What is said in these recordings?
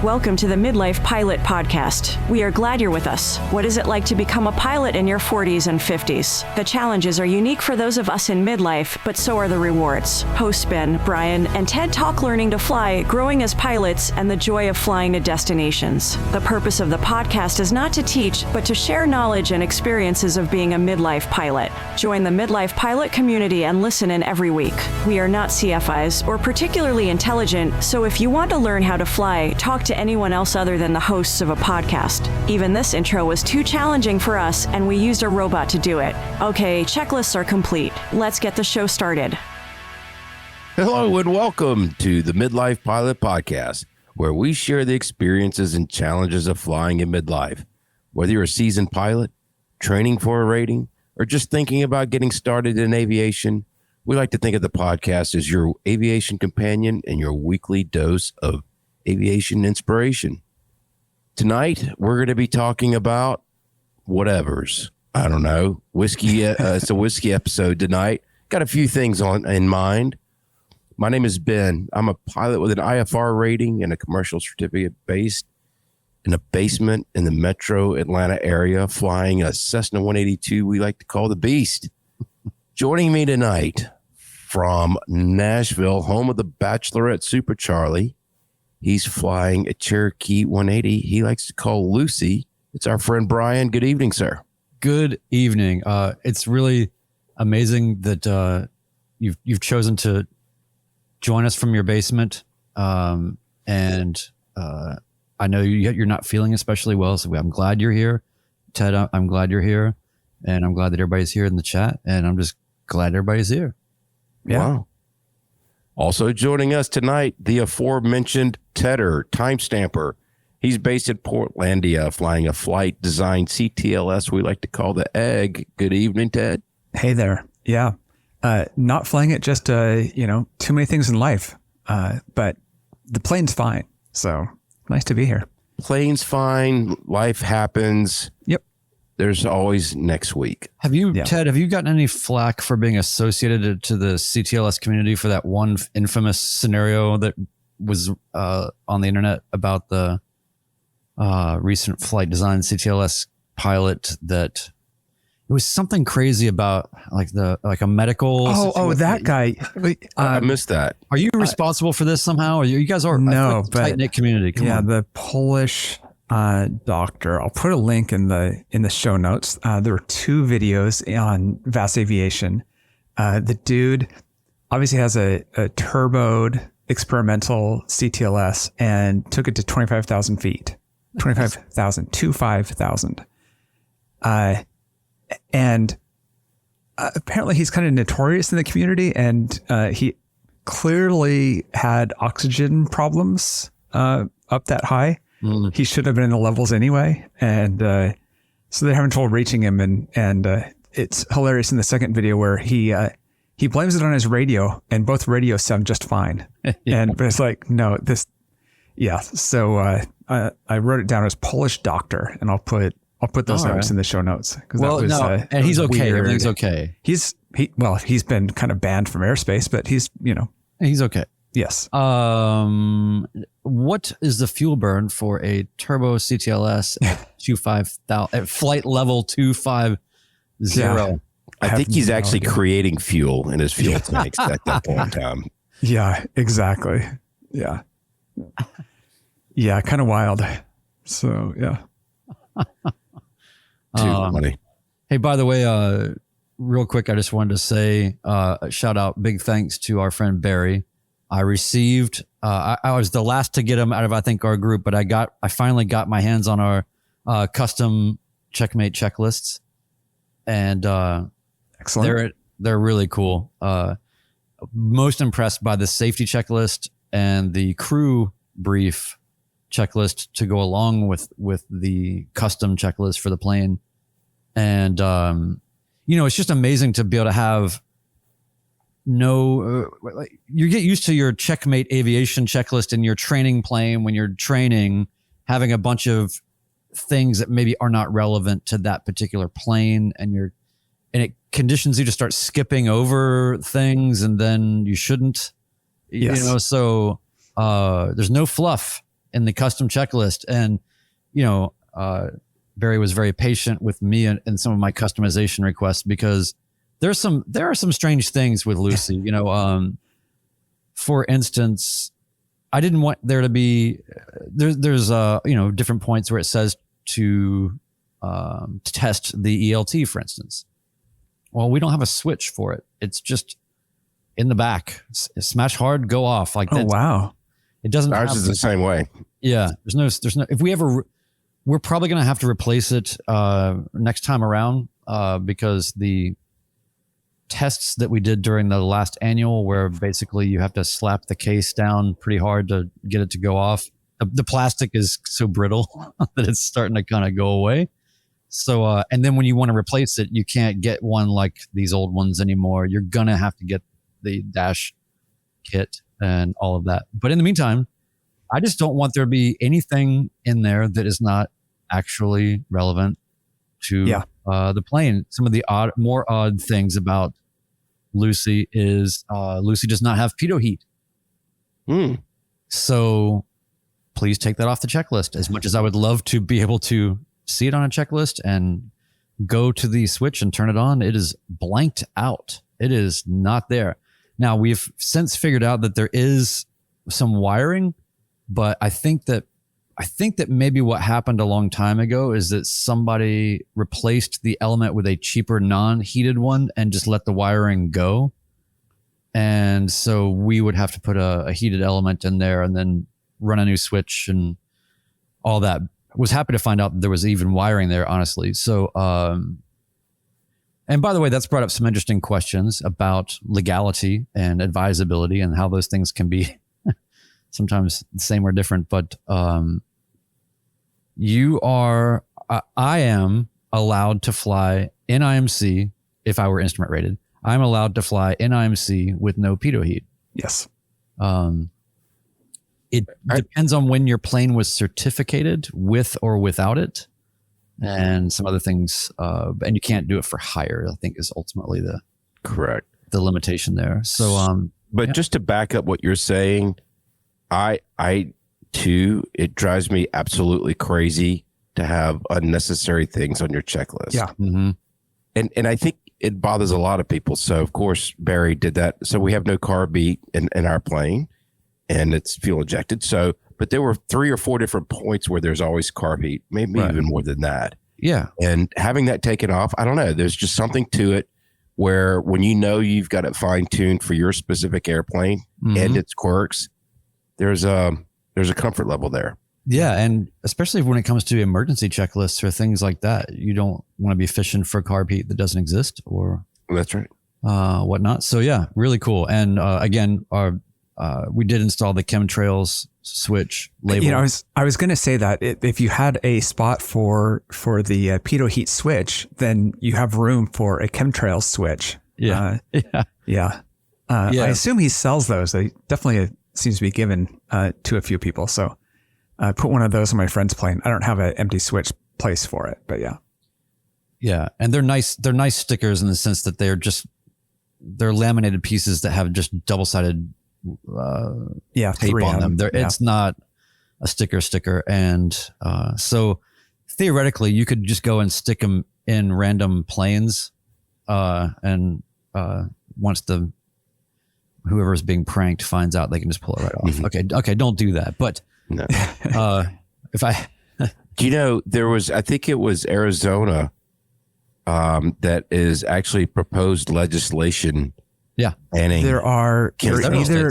Welcome to the Midlife Pilot Podcast. We are glad you're with us. What is it like to become a pilot in your 40s and 50s? The challenges are unique for those of us in midlife, but so are the rewards. Hosts Ben, Brian, and Ted talk learning to fly, growing as pilots, and the joy of flying to destinations. The purpose of the podcast is not to teach, but to share knowledge and experiences of being a midlife pilot. Join the Midlife Pilot community and listen in every week. We are not CFIs or particularly intelligent, so if you want to learn how to fly, talk to anyone else other than the hosts of a podcast. Even this intro was too challenging for us, and we used a robot to do it. Okay, checklists are complete. Let's get the show started. Hello and welcome to the Midlife Pilot Podcast, where we share the experiences and challenges of flying in midlife. Whether you're a seasoned pilot, training for a rating, or just thinking about getting started in aviation, we like to think of the podcast as your aviation companion and your weekly dose of aviation inspiration. Tonight, we're going to be talking about whatevers. I don't know. Whiskey. It's a whiskey episode tonight. Got a few things in mind. My name is Ben. I'm a pilot with an IFR rating and a commercial certificate based in a basement in the metro Atlanta area, flying a Cessna 182 we like to call the Beast. Joining me tonight from Nashville, home of the Bachelorette Super Charlie. He's flying a Cherokee 180 he likes to call Lucy. It's our friend Brian. Good evening, sir. Good evening. It's really amazing that you've chosen to join us from your basement. And I know you're not feeling especially well, so I'm glad you're here. Ted, I'm glad you're here. And I'm glad that everybody's here in the chat. And I'm just glad everybody's here. Yeah. Wow. Also joining us tonight, the aforementioned Tedder, timestamper. He's based in Portlandia, flying a flight design CTLS we like to call the Egg. Good evening, Ted. Hey there. Yeah. Not flying it, just, too many things in life. But the plane's fine. So nice to be here. Plane's fine. Life happens. Yep. There's always next week. Ted, have you gotten any flack for being associated to the CTLS community for that one infamous scenario that was on the internet about the recent flight design CTLS pilot that it was something crazy about like a medical situation. That guy. I missed that. Are you responsible for this somehow? You guys are a tight-knit community. Come on. The Polish doctor. I'll put a link in the show notes. There were two videos on VAS Aviation. The dude obviously has a turboed experimental CTLS and took it to 25,000 feet. 25,000. And apparently he's kind of notorious in the community, and he clearly had oxygen problems up that high. He should have been in the levels anyway. And so they're having trouble reaching him. And it's hilarious in the second video where he blames it on his radio, and both radios sound just fine. Yeah. But it's like, no, So I wrote it down as Polish doctor, and I'll put those notes in the show notes. And he's okay. Weird. Everything's okay. He's been kind of banned from airspace, but he's okay. Yes. What is the fuel burn for a turbo CTLS at 25,000 at flight level 250? Yeah. I think he's actually creating fuel in his fuel tanks at that point in time. Yeah, exactly. Yeah. Yeah, kind of wild. So, yeah. Too funny. Hey, by the way, real quick, I just wanted to say shout out, big thanks to our friend Barry. I received, I was the last to get him out of, I think, our group, but I finally got my hands on our custom checkmate checklists, and excellent. They're really cool. Most impressed by the safety checklist and the crew brief checklist to go along with the custom checklist for the plane. And, it's just amazing to be able to have you get used to your checkmate aviation checklist in your training plane when you're training, having a bunch of things that maybe are not relevant to that particular plane, and it conditions you to start skipping over things, and then you shouldn't. Yes. So there's no fluff in the custom checklist. And, Barry was very patient with me and some of my customization requests, because there are some strange things with Lucy. For instance, I didn't want there to be there's different points where it says to test the ELT, for instance. Well, we don't have a switch for it. It's just in the back. Smash hard, go off. Like, oh wow, it doesn't. Ours is the same way. Yeah, there's no. If we ever, we're probably going to have to replace it next time around because the tests that we did during the last annual, where basically you have to slap the case down pretty hard to get it to go off. The plastic is so brittle that it's starting to kind of go away. So, and then when you want to replace it, you can't get one like these old ones anymore. You're going to have to get the dash kit and all of that. But in the meantime, I just don't want there to be anything in there that is not actually relevant to the plane. Some of the more odd things about Lucy is Lucy does not have pitot heat. So please take that off the checklist. As much as I would love to be able to see it on a checklist and go to the switch and turn it on, it is blanked out. It is not there. Now, we've since figured out that there is some wiring, but I think that maybe what happened a long time ago is that somebody replaced the element with a cheaper non-heated one and just let the wiring go. And so we would have to put a heated element in there and then run a new switch and all that. Was happy to find out that there was even wiring there, honestly. So, and by the way, that's brought up some interesting questions about legality and advisability and how those things can be sometimes the same or different. But I am allowed to fly in IMC if I were instrument rated. I'm allowed to fly in IMC with no pitot heat. Yes. It depends on when your plane was certificated, with or without it, and some other things. And you can't do it for hire, I think, is ultimately the limitation there. So, but just to back up what you're saying, I too, it drives me absolutely crazy to have unnecessary things on your checklist. Yeah. Mm-hmm. And I think it bothers a lot of people. So of course Barry did that. So we have no carb heat in our plane, and it's fuel injected. So, but there were 3 or 4 different points where there's always carb heat, maybe even more than that. Yeah. And having that taken off, I don't know, there's just something to it where when you've got it fine tuned for your specific airplane and its quirks, there's a comfort level there. Yeah. And especially when it comes to emergency checklists or things like that, you don't want to be fishing for carb heat that doesn't exist or that's right. Whatnot. So yeah, really cool. And again, we did install the chemtrails switch label. I was going to say that if you had a spot for the pitot heat switch, then you have room for a chemtrails switch. Yeah. I assume he sells those. They definitely seems to be given to a few people. So I put one of those on my friend's plane. I don't have an empty switch place for it, but yeah. Yeah. And they're nice stickers in the sense that they're laminated pieces that have just double-sided tape on them. It's not a sticker. And so theoretically you could just go and stick them in random planes. And once whoever's being pranked finds out, they can just pull it right off. Mm-hmm. Okay. Don't do that. But no. There was, I think it was Arizona, that is actually proposed legislation. Yeah. Banning there are either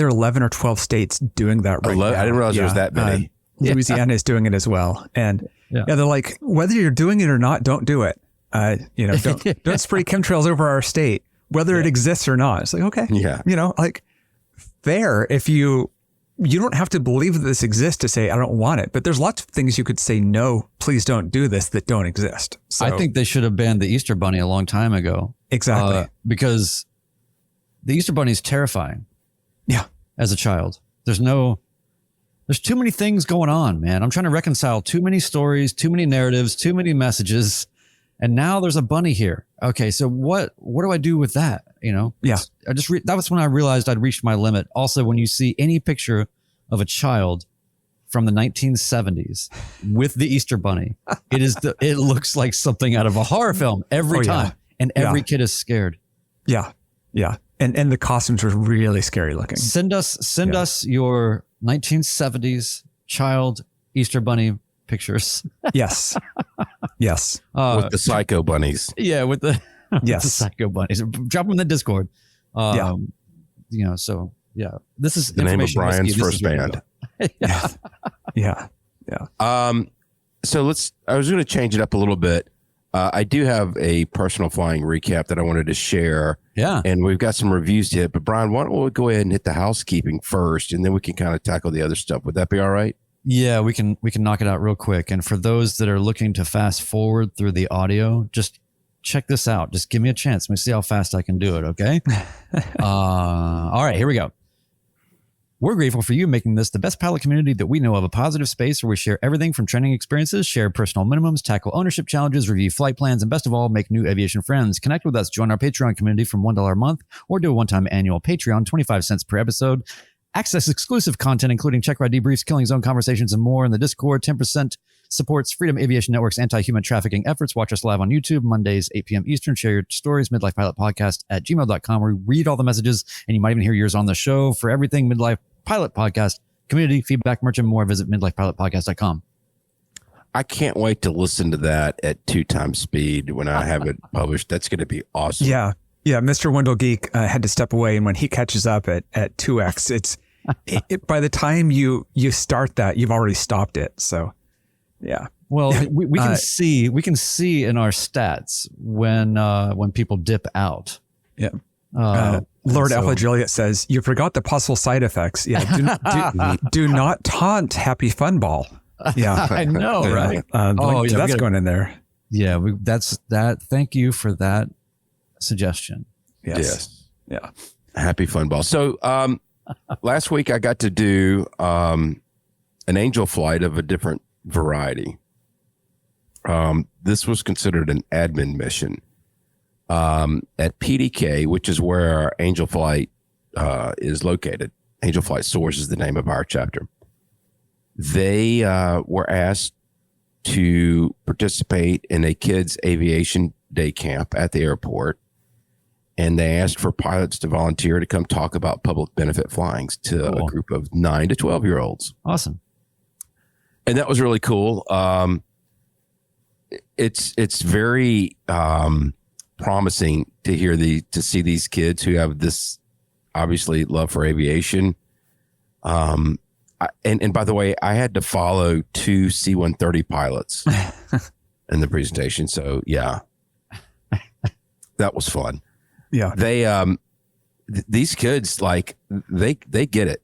11 or 12 states doing that right now. I didn't realize there was that many. Louisiana is doing it as well. And they're like, whether you're doing it or not, don't do it. Don't spray chemtrails over our state, whether it exists or not. It's like, okay. Yeah. Fair if you don't have to believe that this exists to say, I don't want it. But there's lots of things you could say, no, please don't do this that don't exist. So, I think they should have banned the Easter Bunny a long time ago. Exactly. Because the Easter Bunny is terrifying. Yeah. As a child, there's too many things going on, man. I'm trying to reconcile too many stories, too many narratives, too many messages. And now there's a bunny here. Okay. So what do I do with that? Yeah. That was when I realized I'd reached my limit. Also, when you see any picture of a child from the 1970s with the Easter Bunny. It looks like something out of a horror film every time. And every kid is scared. Yeah. Yeah. And the costumes were really scary looking. Send us your 1970s child Easter Bunny pictures. Yes. Yes. With the psycho bunnies. Yeah, with the the psycho bunnies. Drop them in the Discord. So this is the name of Brian's first band. Yeah. So I was going to change it up a little bit. I do have a personal flying recap that I wanted to share. Yeah. And we've got some reviews to hit, but Brian, why don't we go ahead and hit the housekeeping first, and then we can kind of tackle the other stuff. Would that be all right? Yeah, we can knock it out real quick. And for those that are looking to fast forward through the audio, just check this out. Just give me a chance. Let me see how fast I can do it. Okay. All right, here we go. We're grateful for you making this the best pilot community that we know of, a positive space where we share everything from training experiences, share personal minimums, tackle ownership challenges, review flight plans, and best of all, make new aviation friends. Connect with us, join our Patreon community from $1 a month, or do a one-time annual Patreon, 25 cents per episode. Access exclusive content, including check ride debriefs, killing zone conversations, and more in the Discord. 10% supports Freedom Aviation Network's anti-human trafficking efforts. Watch us live on YouTube, Mondays, 8 p.m. Eastern. Share your stories, midlifepilotpodcast@gmail.com, where we read all the messages, and you might even hear yours on the show. For everything Midlife Pilot Podcast, community, feedback, merch, and more, visit midlifepilotpodcast.com. I can't wait to listen to that at 2 times speed when I have it published. That's going to be awesome. Yeah. Yeah. Mr. Wendell Geek had to step away. And when he catches up at 2x, it's by the time you start that, you've already stopped it. So, yeah. Well, we can see in our stats when people dip out. Yeah. Lord Alpha Juliet says, you forgot the possible side effects. Yeah. Do not taunt Happy Fun Ball. Yeah. I know, right? That's going in there. Yeah. That's that. Thank you for that suggestion. Yes. Yeah. Happy Fun Ball. So, last week I got to do, an angel flight of a different variety. This was considered an admin mission. At PDK, which is where our Angel Flight is located. Angel Flight Source is the name of our chapter. They were asked to participate in a kids' aviation day camp at the airport, and they asked for pilots to volunteer to come talk about public benefit flying to a group of 9 to 12-year-olds. Awesome. And that was really cool. It's very promising to see these kids who have this obviously love for aviation. And by the way, I had to follow 2 C-130 pilots in the presentation. So yeah, that was fun. Yeah. They, these kids, like they get it.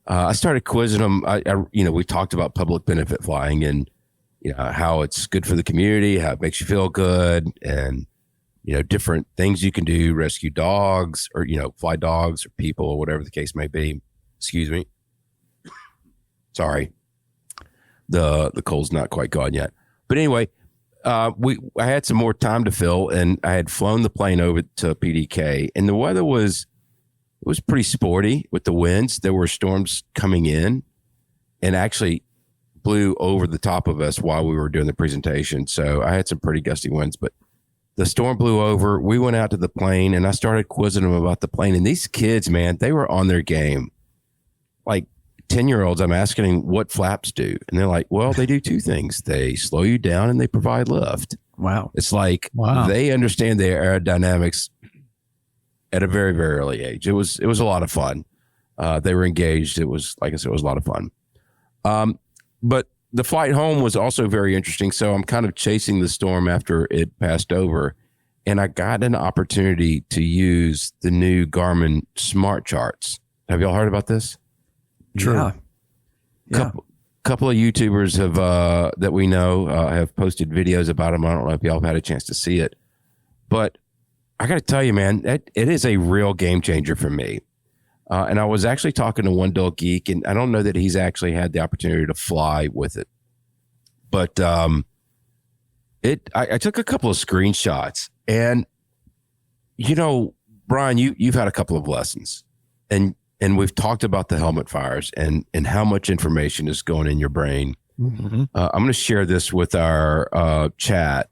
I started quizzing them. We talked about public benefit flying and, how it's good for the community, how it makes you feel good, and, different things you can do, rescue dogs or, fly dogs or people or whatever the case may be. Excuse me. Sorry. The cold's not quite gone yet. But anyway, I had some more time to fill, and I had flown the plane over to PDK, and the weather was pretty sporty with the winds. There were storms coming in and actually blew over the top of us while we were doing the presentation. So I had some pretty gusty winds, but the storm blew over. We went out to the plane, and I started quizzing them about the plane. And these kids, man, they were on their game. Like 10-year-olds, I'm asking them what flaps do. And they're like, well, they do 2 things. They slow you down and they provide lift. Wow. It's like they understand their aerodynamics at a very, very early age. It was a lot of fun. They were engaged. It was, like I said, it was a lot of fun. But the flight home was also very interesting. So I'm kind of chasing the storm after it passed over, and I got an opportunity to use the new Garmin Smart Charts. Have y'all heard about this? True. Yeah. Couple of YouTubers have that we know have posted videos about them. I don't know if y'all have had a chance to see it, but I got to tell you, man, it is a real game changer for me. And I was actually talking to Wendell Geek, and I don't know that he's actually had the opportunity to fly with it, but I took a couple of screenshots, and Brian, you've had a couple of lessons, and and we've talked about the helmet fires and how much information is going in your brain. Mm-hmm. I'm going to share this with our chat.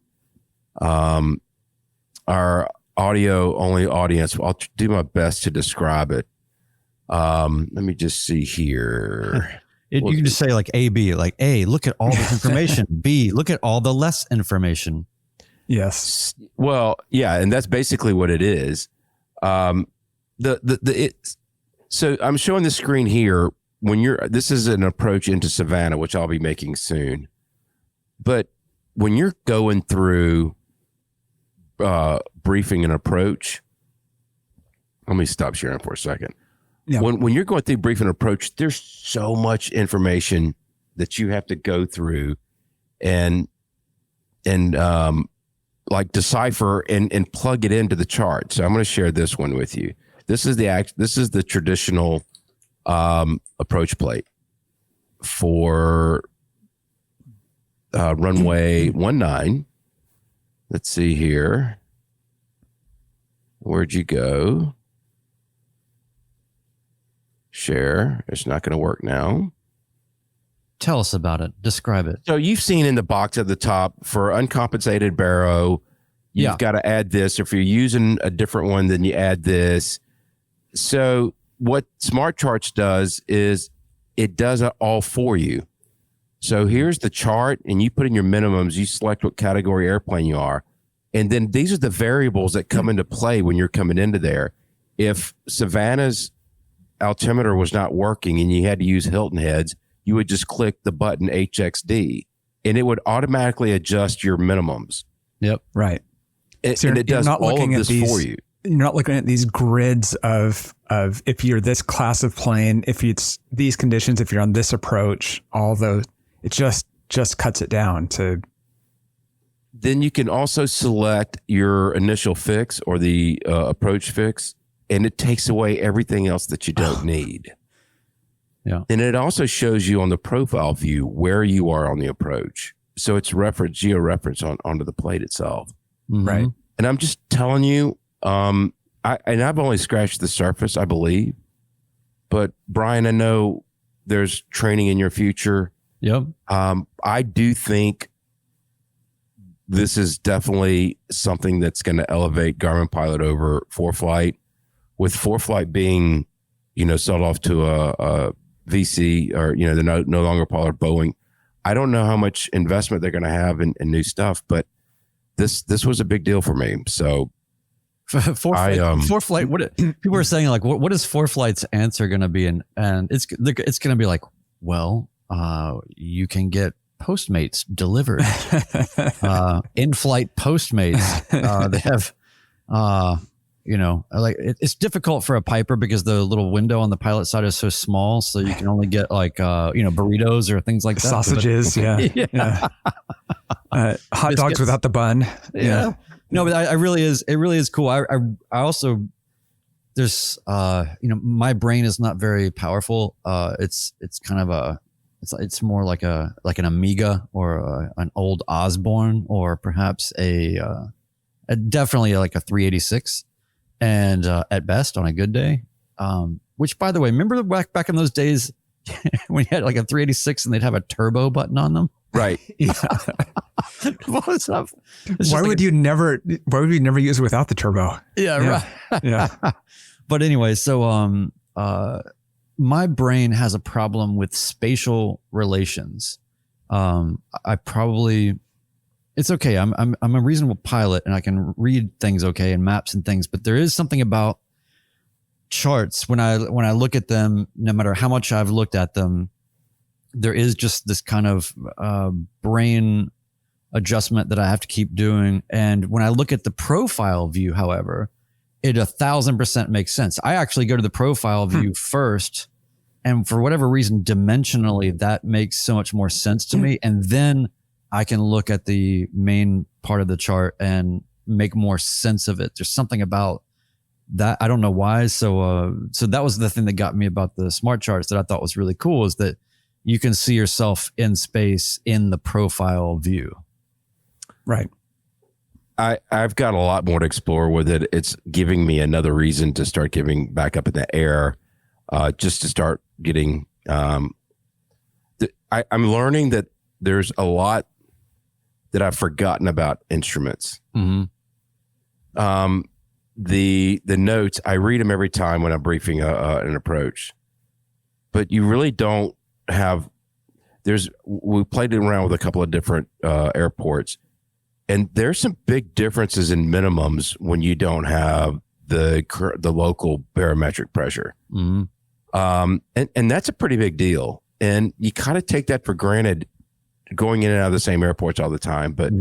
Our audio only audience. I'll do my best to describe it. Let me just see here. You can just say like A, B, like A, look at all this information. B, look at all the less information. Yes. Well, yeah, and that's basically what it is. So I'm showing the screen here this is an approach into Savannah, which I'll be making soon. But when you're going through briefing and approach, let me stop sharing for a second. Yeah. When you're going through briefing and approach, there's so much information that you have to go through and like decipher and plug it into the chart. So I'm going to share this one with you. This is the traditional approach plate for runway 19. Let's see here. Where'd you go? Share. It's not going to work now. Tell us about it. Describe it. So you've seen in the box at the top for uncompensated baro, you've got to add this. If you're using a different one, then you add this. So what Smart Charts does is it does it all for you. So here's the chart, and you put in your minimums. You select what category airplane you are. And then these are the variables that come into play when you're coming into there. If Savannah's altimeter was not working and you had to use Hilton heads, you would just click the button HXD and it would automatically adjust your minimums. Yep. Right. So and it does all of this for you. You're not looking at these grids of if you're this class of plane, if it's these conditions, if you're on this approach, all those, it just cuts it down to. Then you can also select your initial fix or the approach fix, and it takes away everything else that you don't need. Yeah. And it also shows you on the profile view where you are on the approach. So it's geo-reference onto the plate itself. Mm-hmm. Right. And I'm just telling you, I've only scratched the surface, I believe. But Brian, I know there's training in your future. Yep. I do think this is definitely something that's going to elevate Garmin Pilot over ForeFlight, with ForeFlight being, sold off to a VC, or, they're no longer part of Boeing. I don't know how much investment they're going to have in new stuff, but this was a big deal for me. So ForeFlight, what people are saying, like, what is ForeFlight's answer going to be? And it's going to be like, well, you can get Postmates delivered, in-flight Postmates. They have, like it's difficult for a Piper because the little window on the pilot side is so small. So you can only get like, burritos or things like that. Sausages. Yeah. Hot dogs without the bun. Yeah. No, but it really is cool. I also, there's, my brain is not very powerful. It's kind of it's more like an Amiga or an old Osborne, or perhaps definitely like a 386. And at best on a good day, which, by the way, remember back in those days when you had like a 386 and they'd have a turbo button on them? Right. What's up? Why would you never use it without the turbo? Yeah. Right. Yeah. But anyway, so my brain has a problem with spatial relations. It's okay. I'm a reasonable pilot and I can read things okay and maps and things, but there is something about charts when I look at them, no matter how much I've looked at them, there is just this kind of brain adjustment that I have to keep doing. And when I look at the profile view, however, it 1,000% makes sense. I actually go to the profile view first, and for whatever reason, dimensionally, that makes so much more sense to me. And then I can look at the main part of the chart and make more sense of it. There's something about that. I don't know why. So that was the thing that got me about the Smart Charts that I thought was really cool, is that you can see yourself in space in the profile view. Right. I've got a lot more to explore with it. It's giving me another reason to start giving back up in the air. just to start getting. I'm learning that there's a lot that I've forgotten about instruments. Mm-hmm. The notes, I read them every time when I'm briefing an approach, but you really don't have. We played around with a couple of different airports, and there's some big differences in minimums when you don't have the local barometric pressure. Mm-hmm. And that's a pretty big deal. And you kind of take that for granted going in and out of the same airports all the time. But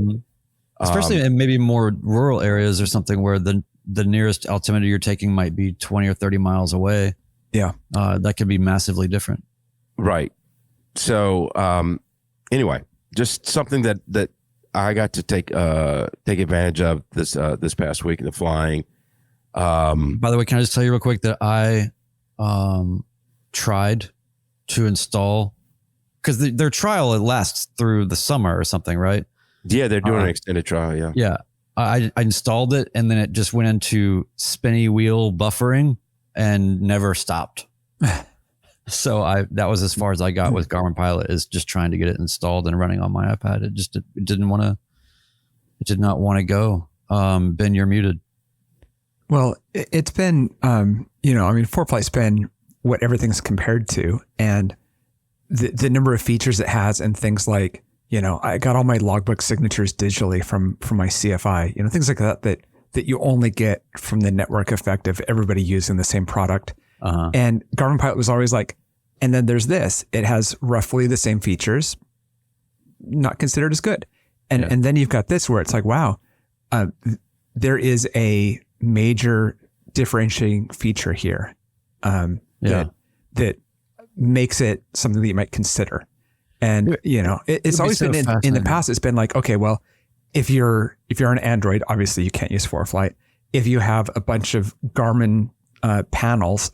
especially in maybe more rural areas or something where the nearest altimeter you're taking might be 20 or 30 miles away. Yeah. That could be massively different. Right. So anyway, just something that I got to take advantage of this past week in the flying. By the way, can I just tell you real quick that I tried to install, because their trial, it lasts through the summer or something, right? Yeah, they're doing an extended trial. Yeah. Yeah. I installed it and then it just went into spinny wheel buffering and never stopped. So that was as far as I got with Garmin Pilot, is just trying to get it installed and running on my iPad. It did not want to go. Ben, you're muted. Well, it's been, ForeFlight's been what everything's compared to, and the number of features it has, and things like, I got all my logbook signatures digitally from my CFI, things like that you only get from the network effect of everybody using the same product. Uh-huh. And Garmin Pilot was always like, and then there's this, it has roughly the same features, not considered as good. And then you've got this where it's like, wow, there is a major differentiating feature here that makes it something that you might consider. And it's always been in the past, it's been like, okay, well, if you're an Android, obviously you can't use ForeFlight. If you have a bunch of Garmin panels,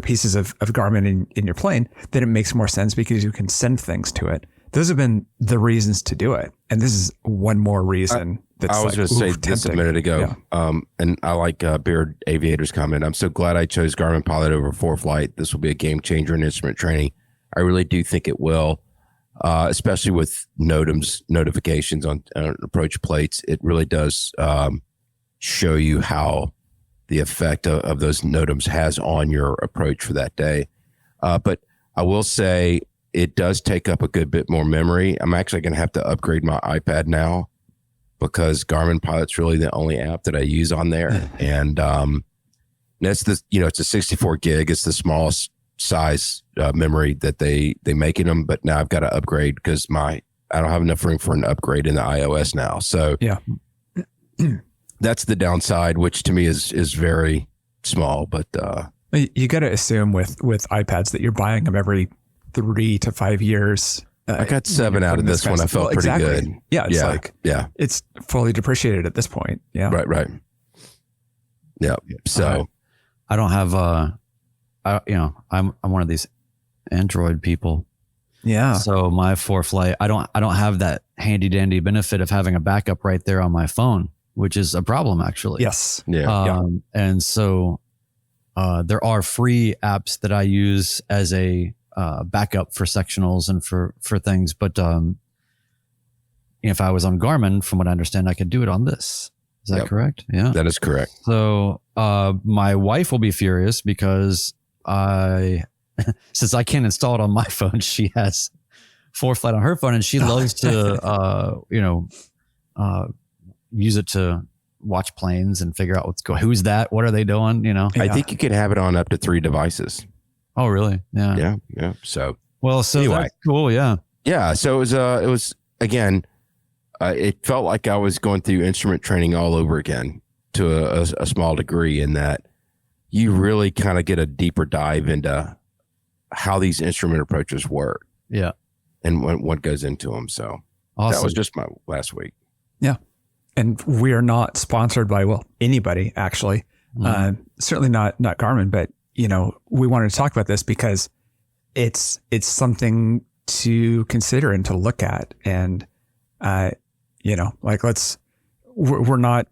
pieces of Garmin in your plane, then it makes more sense because you can send things to it. Those have been the reasons to do it, and this is one more reason. I was going to say this a minute ago, yeah. And I like Beard Aviator's comment. I'm so glad I chose Garmin Pilot over ForeFlight. This will be a game changer in instrument training. I really do think it will, especially with NOTAMs notifications on approach plates. It really does show you how the effect of those NOTAMs has on your approach for that day. But I will say it does take up a good bit more memory. I'm actually going to have to upgrade my iPad now, because Garmin Pilot's really the only app that I use on there. And that's it's a 64 gig. It's the smallest size memory that they make in them. But now I've got to upgrade because I don't have enough room for an upgrade in the iOS now. So yeah, that's the downside, which to me is very small. But you got to assume with iPads that you're buying them every 3 to 5 years. I got 7 out of this one. I felt pretty good. Yeah. It's fully depreciated at this point. Yeah. Right. Yeah. So I don't have, I'm one of these Android people. Yeah. So my ForeFlight, I don't have that handy dandy benefit of having a backup right there on my phone, which is a problem actually. Yes. Yeah. And so, there are free apps that I use as a, backup for sectionals and for things. But if I was on Garmin, from what I understand, I could do it on this. Is that correct? Yeah. That is correct. So my wife will be furious because since I can't install it on my phone, she has ForeFlight on her phone, and she loves to, use it to watch planes and figure out what's going. Who's that? What are they doing? I think you can have it on up to 3 devices. Oh, really? Yeah. Yeah. So anyway, that's cool. Yeah. Yeah. So it was again, it felt like I was going through instrument training all over again to a small degree, in that you really kind of get a deeper dive into how these instrument approaches work. Yeah. And what goes into them. So awesome. That was just my last week. Yeah. And we are not sponsored by, anybody actually. Mm-hmm. Certainly not Garmin, but we wanted to talk about this because it's something to consider and to look at. And, we're not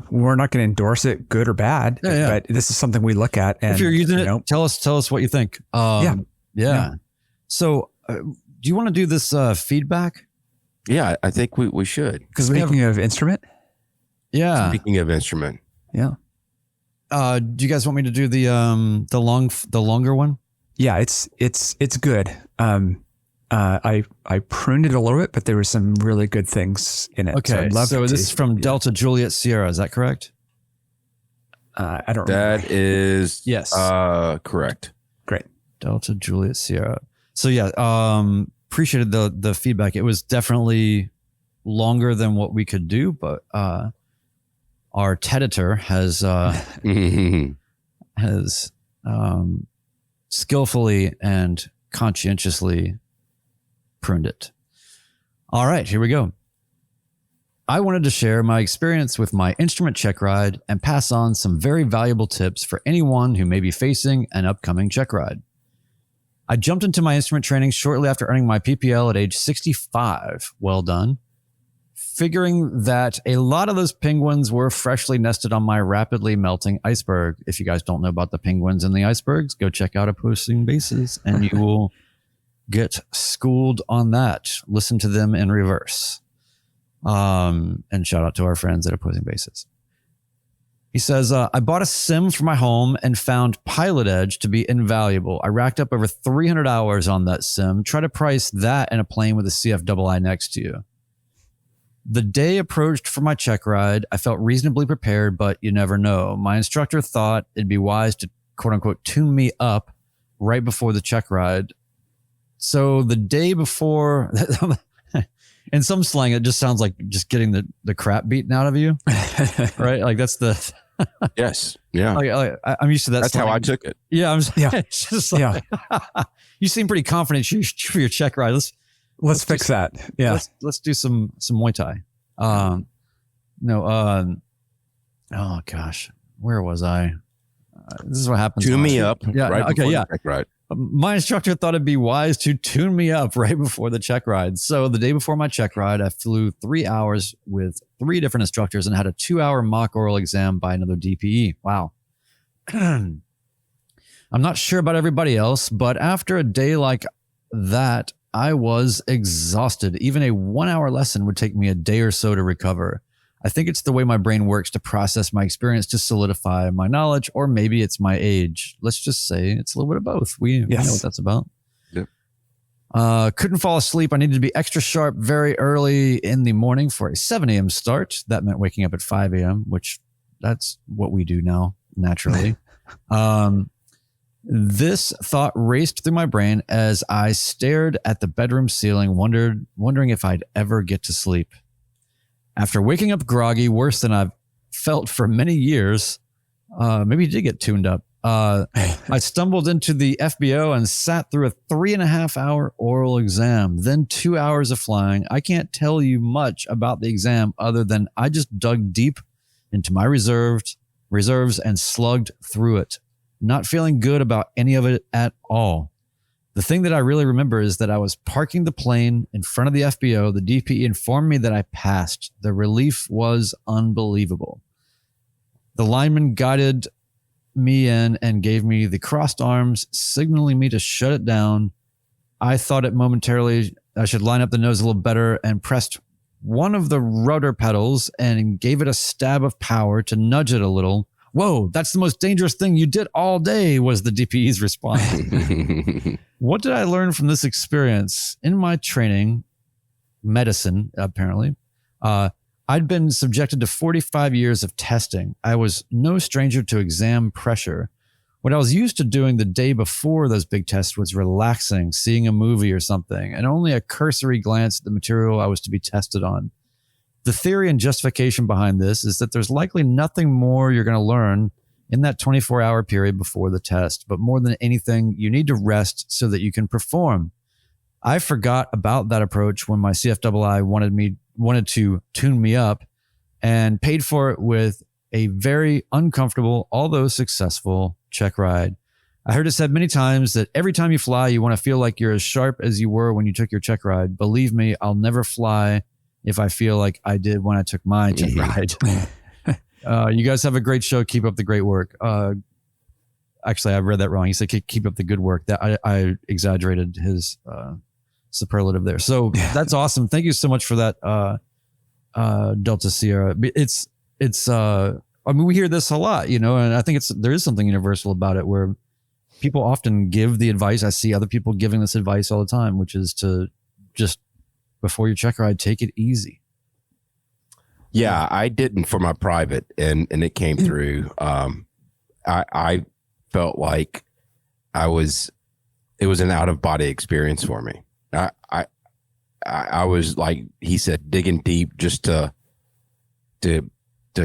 we're not going to endorse it, good or bad, but this is something we look at. And if you're using it, tell us what you think. Yeah. So do you want to do this feedback? Yeah, I think we should. Because speaking of instrument. Yeah. Speaking of instrument. Yeah. Do you guys want me to do the longer one? Yeah, it's good. I pruned it a little bit, but there were some really good things in it. Okay, so this is from Delta Juliet Sierra. Is that correct? I don't remember. That is yes, correct. Great. Delta Juliet Sierra. So yeah, appreciated the feedback. It was definitely longer than what we could do, but our editor has skillfully and conscientiously pruned it. All right, here we go. I wanted to share my experience with my instrument check ride and pass on some very valuable tips for anyone who may be facing an upcoming check ride. I jumped into my instrument training shortly after earning my PPL at age 65. Well done. Figuring that a lot of those penguins were freshly nested on my rapidly melting iceberg. If you guys don't know about the penguins and the icebergs, go check out Opposing Bases and you will get schooled on that. Listen to them in reverse. And shout out to our friends at Opposing Bases. He says, I bought a sim for my home and found Pilot Edge to be invaluable. I racked up over 300 hours on that sim. Try to price that in a plane with a CFII next to you. The day approached for my check ride. I felt reasonably prepared, but you never know. My instructor thought it'd be wise to, quote unquote, tune me up right before the check ride. So the day before, in some slang, it just sounds like just getting the crap beaten out of you, right? Like that's the... Yes. Yeah. I'm used to that. That's slang. how I took it. Yeah. It's just like, you seem pretty confident for your check ride. Let's fix that. Yeah. Let's do some Muay Thai. Oh gosh, where was I? This is what happens. Tune me up. Yeah. Right Okay. Yeah. Check ride. My instructor thought it'd be wise to tune me up right before the check ride. So the day before my check ride, I flew 3 hours with 3 different instructors and had a 2-hour mock oral exam by another DPE. Wow. I'm not sure about everybody else, but after a day like that, I was exhausted. Even a 1-hour lesson would take me a day or so to recover. I think it's the way my brain works to process my experience to solidify my knowledge, or maybe it's my age. Let's just say it's a little bit of both. We know what that's about. Yep. Couldn't fall asleep. I needed to be extra sharp very early in the morning for a 7 a.m. start. That meant waking up at 5 a.m., which that's what we do now, naturally. This thought raced through my brain as I stared at the bedroom ceiling, wondering if I'd ever get to sleep. After waking up groggy, worse than I've felt for many years, maybe you did get tuned up. I stumbled into the FBO and sat through a 3.5-hour oral exam, then 2 hours of flying. I can't tell you much about the exam other than I just dug deep into my reserves and slugged through it, not feeling good about any of it at all. The thing that I really remember is that I was parking the plane in front of the FBO. The DPE informed me that I passed. The relief was unbelievable. The lineman guided me in and gave me the crossed arms, signaling me to shut it down. I thought it momentarily I should line up the nose a little better and pressed one of the rudder pedals and gave it a stab of power to nudge it a little. Whoa, that's the most dangerous thing you did all day, was the DPE's response. What did I learn from this experience? In my training, medicine, apparently, I'd been subjected to 45 years of testing. I was no stranger to exam pressure. What I was used to doing the day before those big tests was relaxing, seeing a movie or something, and only a cursory glance at the material I was to be tested on. The theory and justification behind this is that there's likely nothing more you're going to learn in that 24-hour period before the test, but more than anything, you need to rest so that you can perform. I forgot about that approach when my CFII wanted to tune me up and paid for it with a very uncomfortable, although successful, check ride. I heard it said many times that every time you fly, you want to feel like you're as sharp as you were when you took your check ride. Believe me, I'll never fly if I feel like I did when I took my check ride. You guys have a great show. Keep up the great work. Actually, I read that wrong. He said keep up the good work. That I exaggerated his superlative there. So that's awesome. Thank you so much for that, Delta Sierra. It's I mean, we hear this a lot, and I think there is something universal about it where people often give the advice. I see other people giving this advice all the time, which is to just before your check ride, take it easy. Yeah, I didn't for my private, and it came through. I felt like it was an out of body experience for me. I was, like he said, digging deep just to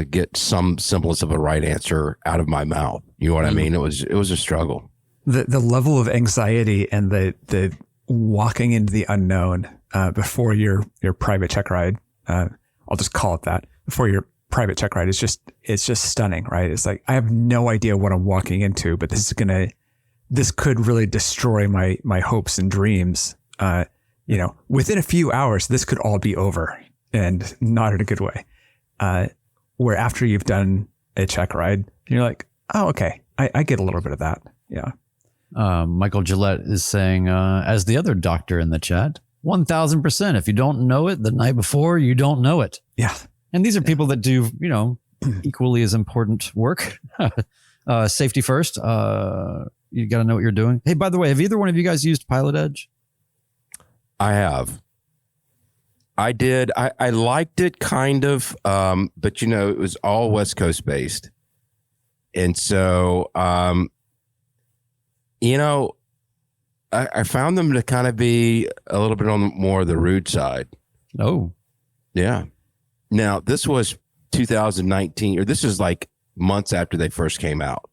get some semblance of a right answer out of my mouth. You know what I mean? It was a struggle. The level of anxiety and the walking into the unknown before your private check ride, I'll just call it that, before your private check ride, it's just stunning, right? It's like, I have no idea what I'm walking into, but this could really destroy my hopes and dreams. Within a few hours, this could all be over, and not in a good way. Where after you've done a check ride, you're like, oh, okay, I get a little bit of that. Yeah. Michael Gillette is saying, as the other doctor in the chat, 1000%. If you don't know it the night before, you don't know it. Yeah. And these are people that do, equally as important work. Safety first. You got to know what you're doing. Hey, by the way, have either one of you guys used Pilot Edge? I have. I did. I liked it kind of, but it was all West Coast based. And so, I found them to kind of be a little bit on more of the rude side. Oh, yeah. Now, this was 2019, or this is like months after they first came out.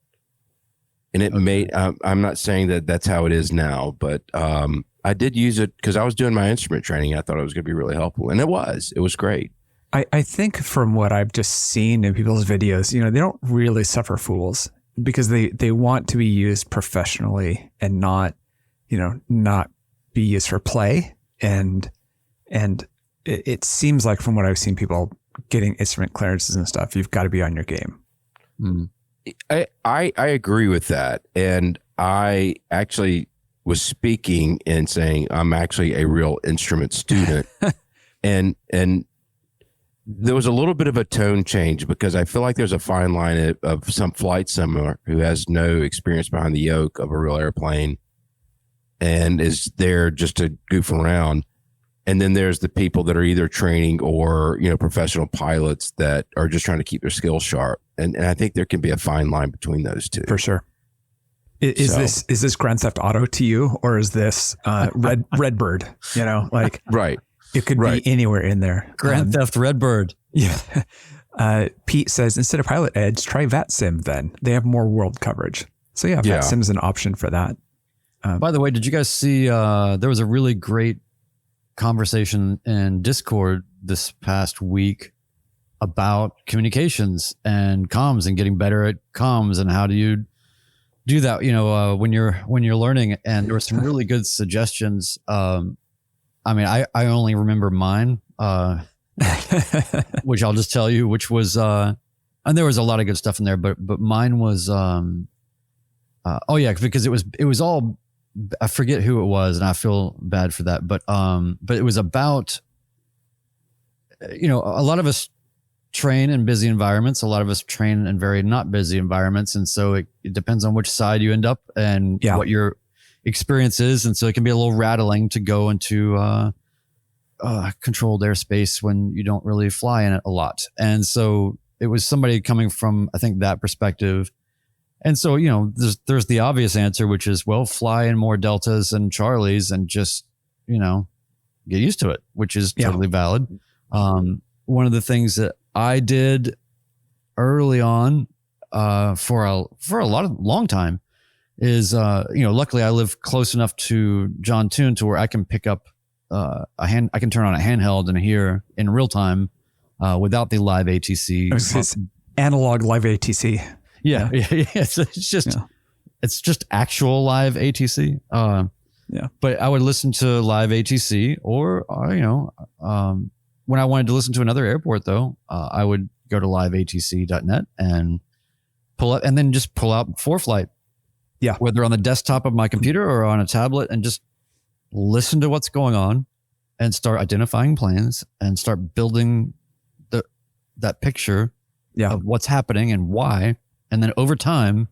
And it made, I'm not saying that that's how it is now, but I did use it because I was doing my instrument training. I thought it was going to be really helpful. And it was great. I think from what I've just seen in people's videos, they don't really suffer fools because they want to be used professionally and not be used for play. And it seems like from what I've seen people getting instrument clearances and stuff, you've got to be on your game. I agree with that. And I actually was speaking and saying I'm actually a real instrument student. and there was a little bit of a tone change because I feel like there's a fine line of some flight simulator who has no experience behind the yoke of a real airplane and is there just to goof around. And then there's the people that are either training or, professional pilots that are just trying to keep their skills sharp. And I think there can be a fine line between those two. For sure. Is this Grand Theft Auto to you, or is this Redbird? Right. It could be anywhere in there. Grand Theft Redbird. Yeah. Pete says, instead of Pilot Edge, try VATSIM then. They have more world coverage. So yeah, VATSIM is an option for that. By the way, did you guys see, there was a really great conversation in Discord this past week about communications and comms and getting better at comms and how do you do that, when you're learning. And there were some really good suggestions. I only remember mine, which I'll just tell you, which was, and there was a lot of good stuff in there, but mine was, because it was all, I forget who it was and I feel bad for that, but it was about, a lot of us train in busy environments. A lot of us train in very not busy environments. And so it depends on which side you end up and what your experience is. And so it can be a little rattling to go into controlled airspace when you don't really fly in it a lot. And so it was somebody coming from, I think, that perspective. And so, there's the obvious answer, which is, well, fly in more Deltas and Charlies and just, get used to it, which is totally valid. One of the things that I did early on for a long time is, luckily I live close enough to John Tune to where I can pick up I can turn on a handheld and hear in real time without the live ATC. It's analog live ATC. Yeah. It's just actual live ATC. But I would listen to live ATC or, when I wanted to listen to another airport though, I would go to liveatc.net and pull out ForeFlight. Yeah. Whether on the desktop of my computer or on a tablet, and just listen to what's going on and start identifying planes and start building that picture of what's happening and why. And then over time,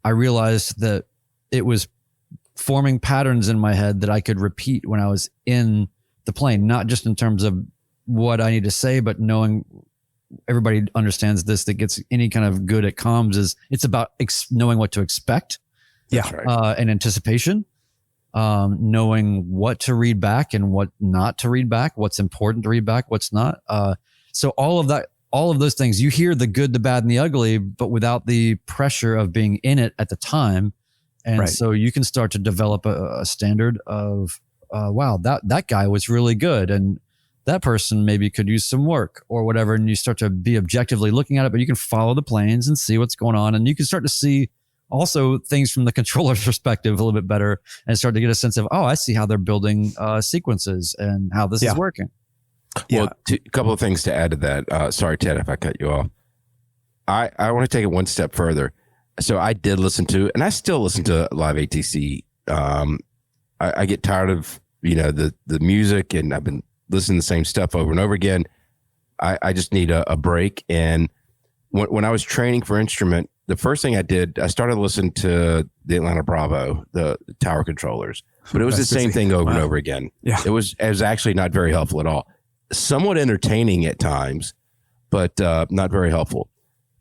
I realized that it was forming patterns in my head that I could repeat when I was in the plane, not just in terms of what I need to say, but knowing everybody understands this, that gets any kind of good at comms, is it's about knowing what to expect. Yeah. Right. And anticipation, knowing what to read back and what not to read back, what's important to read back, what's not. So all of those things, you hear the good, the bad, and the ugly, but without the pressure of being in it at the time. And so you can start to develop a standard of, wow, that guy was really good. And that person maybe could use some work or whatever. And you start to be objectively looking at it, but you can follow the planes and see what's going on. And you can start to see also things from the controller's perspective a little bit better and start to get a sense of, oh, I see how they're building sequences and how this is working. Well, a couple of things to add to that. Sorry, Ted, if I cut you off. I want to take it one step further. So I did listen to, and I still listen to live ATC. I get tired of, the music, and I've been listening to the same stuff over and over again. I just need a break. And when I was training for instrument, the first thing I did, I started listening to the Atlanta Bravo, the tower controllers, but it was the same thing over and over again. Yeah. It was actually not very helpful at all. Somewhat entertaining at times, but not very helpful.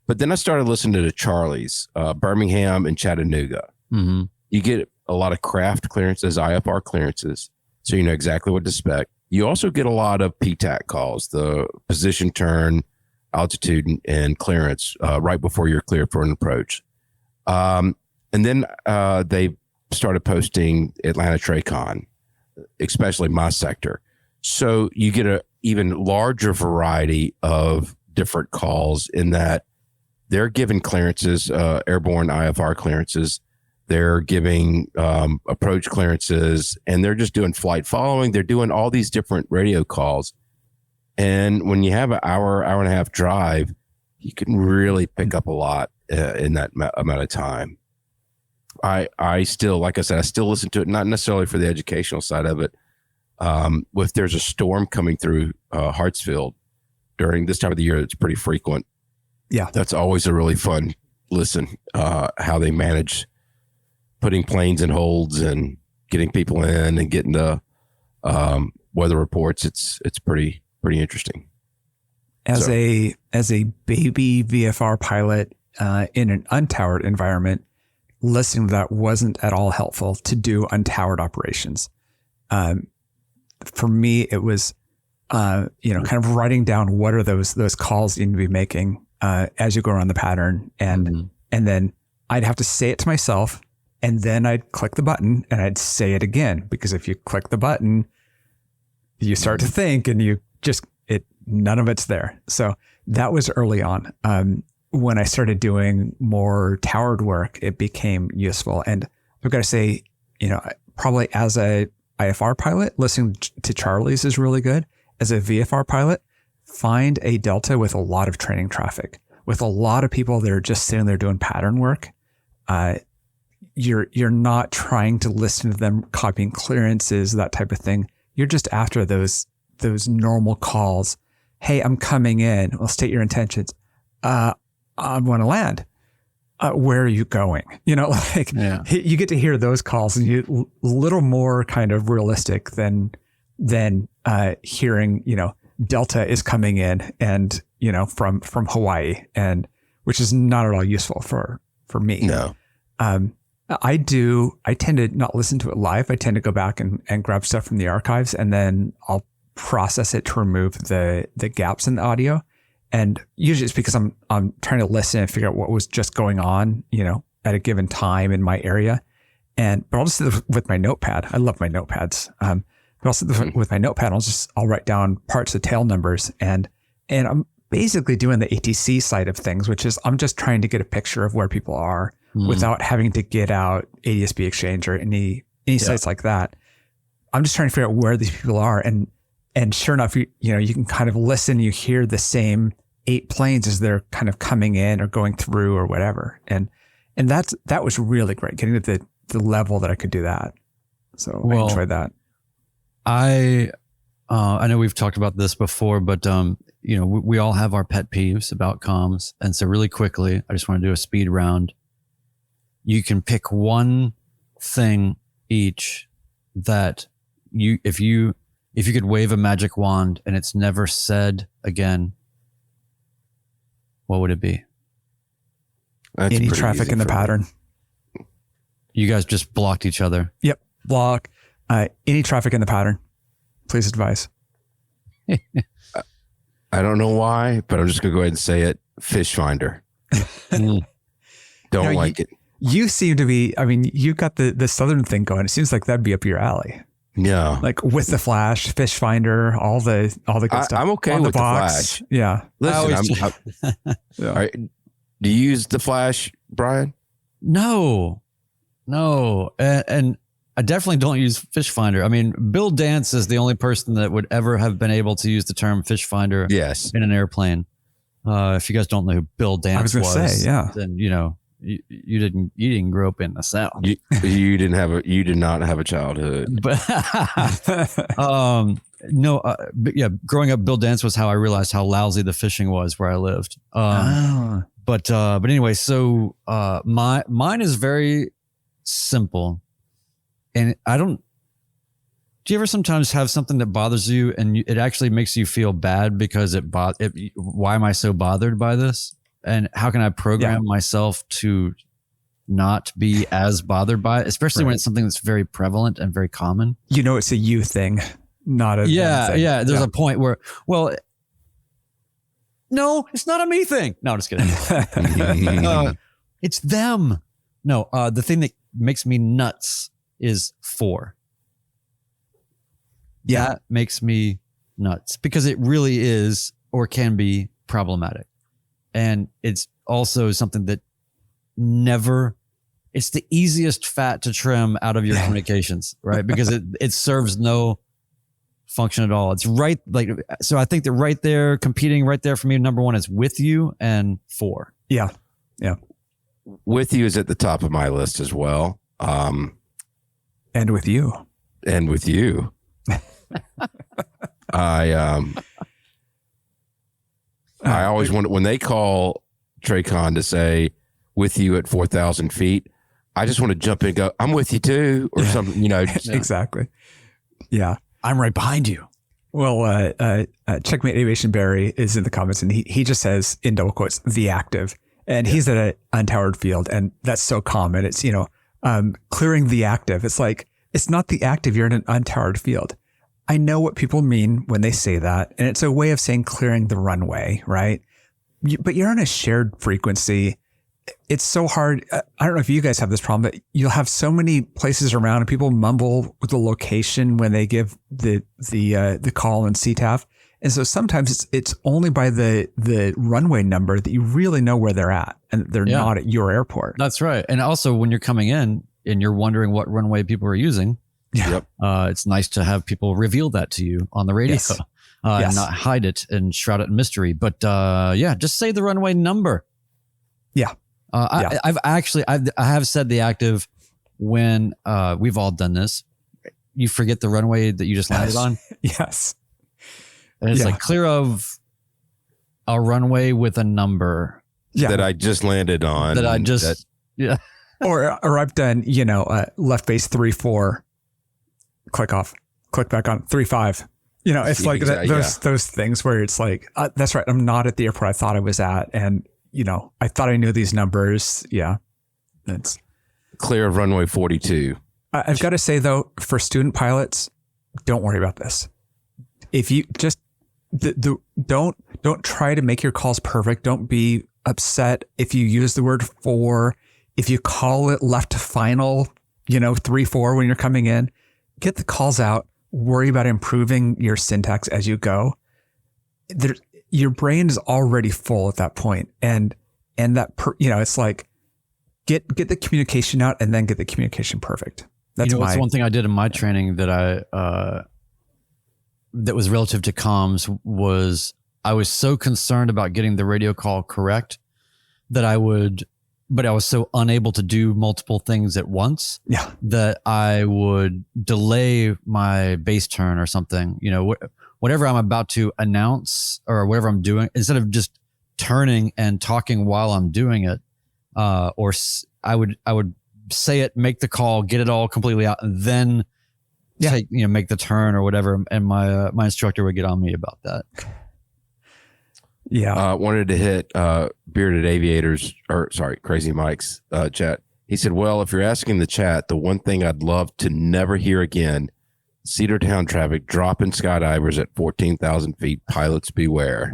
But then I started listening to the Charlies, Birmingham and Chattanooga. Mm-hmm. You get a lot of craft clearances, IFR clearances, so you know exactly what to expect. You also get a lot of PTAC calls, the position, turn, altitude, and clearance right before you're cleared for an approach. And then they started posting Atlanta TRACON, especially my sector. So you get a even larger variety of different calls in that they're giving clearances, airborne IFR clearances. They're giving approach clearances, and they're just doing flight following. They're doing all these different radio calls. And when you have an hour and a half drive, you can really pick up a lot in that amount of time. I still, like I said, I still listen to it, not necessarily for the educational side of it. If there's a storm coming through Hartsfield during this time of the year, it's pretty frequent. Yeah. That's always a really fun listen, how they manage putting planes in holds and getting people in and getting the weather reports. It's pretty interesting. As a baby VFR pilot in an untowered environment, listening to that wasn't at all helpful to do untowered operations. For me, it was, kind of writing down what are those calls you need to be making as you go around the pattern. And then I'd have to say it to myself, and then I'd click the button and I'd say it again, because if you click the button, you start to think and none of it's there. So that was early on. When I started doing more towered work, it became useful. And I've got to say, probably as a IFR pilot, listening to Charlies is really good. As a VFR pilot, find a delta with a lot of training traffic, with a lot of people that are just sitting there doing pattern work. You're not trying to listen to them copying clearances, that type of thing. You're just after those normal calls. Hey, I'm coming in. Well, state your intentions. I want to land. Where are you going? You get to hear those calls, and you a little more kind of realistic than hearing, Delta is coming in and, from Hawaii, and which is not at all useful for me. No. I tend to not listen to it live. I tend to go back and grab stuff from the archives, and then I'll process it to remove the gaps in the audio. And usually it's because I'm trying to listen and figure out what was just going on, at a given time in my area. But I'll just do this with my notepad. I love my notepads. But also with my notepad, I'll write down parts of tail numbers, and I'm basically doing the ATC side of things, which is I'm just trying to get a picture of where people are without having to get out ADSB Exchange or any sites like that. I'm just trying to figure out where these people are. And And sure enough, you can kind of listen, you hear the same 8 planes as they're kind of coming in or going through or whatever. And that was really great, getting to the level that I could do that. So I enjoyed that. I know we've talked about this before, but we all have our pet peeves about comms. And so really quickly, I just want to do a speed round. You can pick one thing each that if you could wave a magic wand and it's never said again, what would it be? That's Any pretty traffic easy in the for me. pattern. You guys just blocked each other. Yep. Block. Any traffic in the pattern. Please advise. I don't know why, but I'm just going to go ahead and say it. Fish finder. Don't like it. You seem to be, you got the Southern thing going. It seems like that'd be up your alley. Yeah. Like with the flash, fish finder, all the good stuff. I'm okay on with the the box. flash. Yeah. Listen, Yeah. all right, do you use the flash, Brian? No. And I definitely don't use fish finder. I mean, Bill Dance is the only person that would ever have been able to use the term fish finder Yes. in an airplane. If you guys don't know who Bill Dance I was going to say, yeah. then you didn't grow up in the South. You did not have a childhood. But but yeah, growing up, Bill Dance was how I realized how lousy the fishing was where I lived. But anyway, so mine is very simple, and do you ever sometimes have something that bothers you and it actually makes you feel bad because why am I so bothered by this? And how can I program myself to not be as bothered by it, especially when it's something that's very prevalent and very common? It's a you thing, not a them thing. Yeah. There's a point where, well, no, it's not a me thing. No, I'm just kidding. It's them. No, the thing that makes me nuts is 4. Yeah. That makes me nuts because it really is or can be problematic. And it's also something that it's the easiest fat to trim out of your communications, right? Because it serves no function at all. It's right. So I think that right there, competing right there for me, number 1 is with you and 4. Yeah. With you is at the top of my list as well. And with you. I always wonder when they call Traycon to say with you at 4,000 feet, I just want to jump in and go, I'm with you too, or something, Exactly. Yeah. I'm right behind you. Well, Checkmate Aviation Barry is in the comments and he just says in double quotes, the active, and he's at an untowered field. And that's so common. It's, clearing the active. It's like, it's not the active. You're in an untowered field. I know what people mean when they say that. And it's a way of saying clearing the runway, right? But you're on a shared frequency. It's so hard. I don't know if you guys have this problem, but you'll have so many places around and people mumble with the location when they give the call in CTAF. And so sometimes it's only by the runway number that you really know where they're at, and they're not at your airport. That's right. And also when you're coming in and you're wondering what runway people are using, it's nice to have people reveal that to you on the radio. Yes. And not hide it and shroud it in mystery. But just say the runway number. Yeah. I have said the active when we've all done this. You forget the runway that you just landed on. Yes. And it's like clear of a runway with a number that I just landed on. Or I've done, left base 3-4, click off, click back on 3-5. It's like those things where it's like, that's right. I'm not at the airport I thought I was at. And, I thought I knew these numbers. Yeah. It's clear of runway 42. I've got to say though, for student pilots, don't worry about this. If you just don't try to make your calls perfect. Don't be upset if you use the word 4. If you call it left final, 3-4 when you're coming in, get the calls out. Worry about improving your syntax as you go. Your brain is already full at that point, and that it's like get the communication out and then get the communication perfect. That's what's one thing I did in my training that that was relative to comms was I was so concerned about getting the radio call correct that I was so unable to do multiple things at once that I would delay my bass turn or something, whatever I'm about to announce or whatever I'm doing, instead of just turning and talking while I'm doing it. I would say it, make the call, get it all completely out, and then make the turn or whatever. And my instructor would get on me about that. Yeah. Wanted to hit Bearded Aviators, Crazy Mike's chat. He said, well, if you're asking the chat, the one thing I'd love to never hear again, Cedartown traffic, dropping skydivers at 14,000 feet, pilots beware.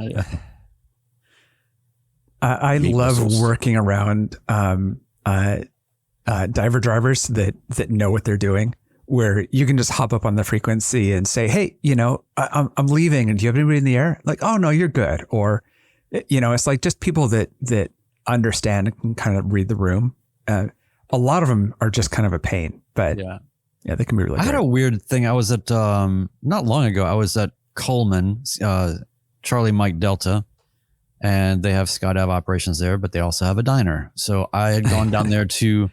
I love working around diver drivers that know what they're doing, where you can just hop up on the frequency and say, hey, I'm leaving, and do you have anybody in the air? Like, oh no, you're good. Or, it's like just people that understand and can kind of read the room. A lot of them are just kind of a pain, but they can be really I had a weird thing. I was at, not long ago, I was at Coleman, Charlie Mike Delta, and they have skydive operations there, but they also have a diner. So I had gone down there to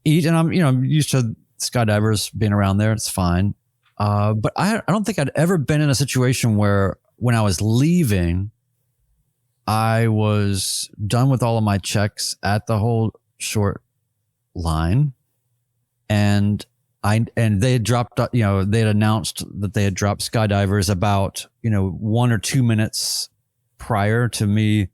eat, and I'm used to skydivers being around there. It's fine. But I don't think I'd ever been in a situation where when I was leaving, I was done with all of my checks at the whole short line, and they had dropped, they had announced that they had dropped skydivers about, 1 or 2 minutes prior to me.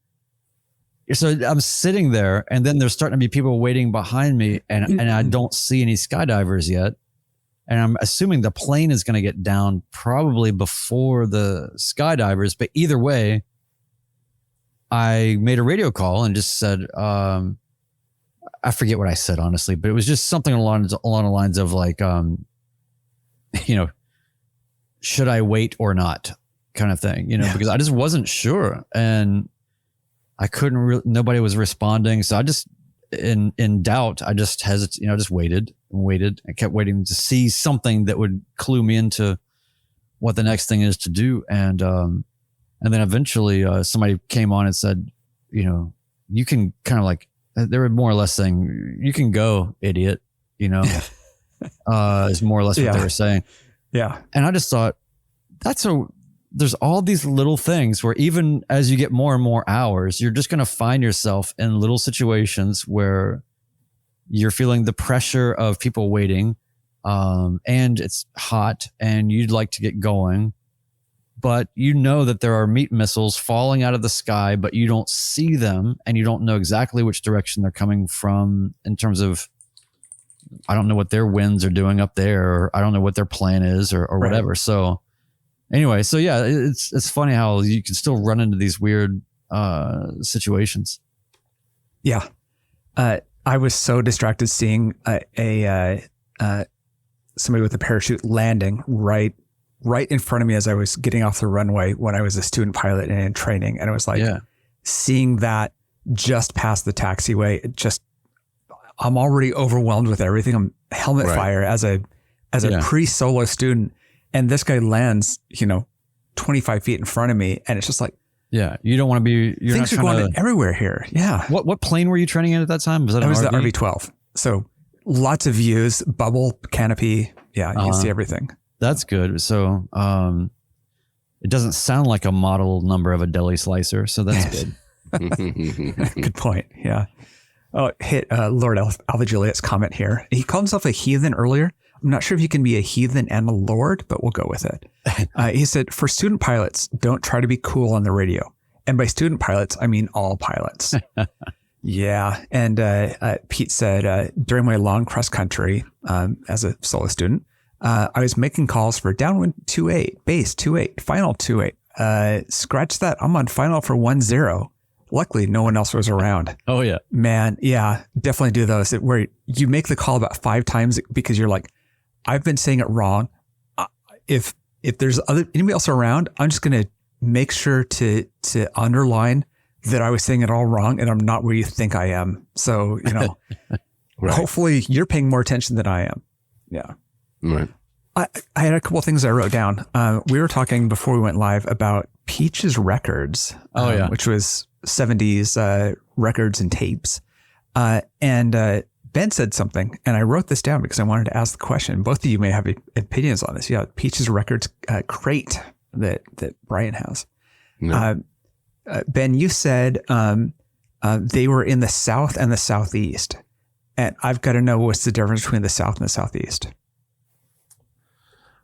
So I'm sitting there, and then there's starting to be people waiting behind me, and I don't see any skydivers yet. And I'm assuming the plane is going to get down probably before the skydivers. But either way, I made a radio call and just said, I forget what I said, honestly, but it was just something along the lines of like, should I wait or not, kind of thing, because I just wasn't sure, and I couldn't nobody was responding. So I just, in doubt, I just hesitated, just waited and waited. I kept waiting to see something that would clue me into what the next thing is to do. And then eventually somebody came on and said, you can kind of like, they were more or less saying, you can go, idiot, is more or less what they were saying. Yeah. And I just thought there's all these little things where even as you get more and more hours, you're just going to find yourself in little situations where you're feeling the pressure of people waiting, and it's hot and you'd like to get going, but that there are meat missiles falling out of the sky, but you don't see them, and you don't know exactly which direction they're coming from in terms of, I don't know what their winds are doing up there, or I don't know what their plan is or whatever. So anyway, so yeah, it's funny how you can still run into these weird situations. Yeah. I was so distracted seeing somebody with a parachute landing right in front of me as I was getting off the runway when I was a student pilot and in training. And it was like seeing that just past the taxiway, I'm already overwhelmed with everything. I'm helmet fire as a pre-solo student. And this guy lands, 25 feet in front of me. And it's just like, you don't want to be, things are going everywhere here. Yeah. What plane were you training in at that time? Was that the RV-12. So lots of views, bubble, canopy. Yeah. You can see everything. That's good. So, it doesn't sound like a model number of a deli slicer. So that's good. Good point. Yeah. Oh, hit Lord Alpha Juliet's comment here. He called himself a heathen earlier. I'm not sure if you can be a heathen and a lord, but we'll go with it. He said, for student pilots, don't try to be cool on the radio. And by student pilots, I mean all pilots. Yeah. And Pete said, during my long cross country as a solo student, I was making calls for downwind 2-8, base 2-8, final 2-8. Scratch that. I'm on final for 1-0. Luckily, no one else was around. Oh, yeah. Man, yeah, definitely do those where you make the call about 5 times because you're like, I've been saying it wrong. If there's anybody else around, I'm just going to make sure to underline that I was saying it all wrong and I'm not where you think I am. So, Hopefully you're paying more attention than I am. Yeah. Right. I had a couple of things I wrote down. We were talking before we went live about Peaches Records, which was 70s records and tapes. And Ben said something, and I wrote this down because I wanted to ask the question. Both of you may have opinions on this. Yeah, Peaches Records crate that Brian has. No. Ben, you said they were in the South and the Southeast. And I've got to know what's the difference between the South and the Southeast.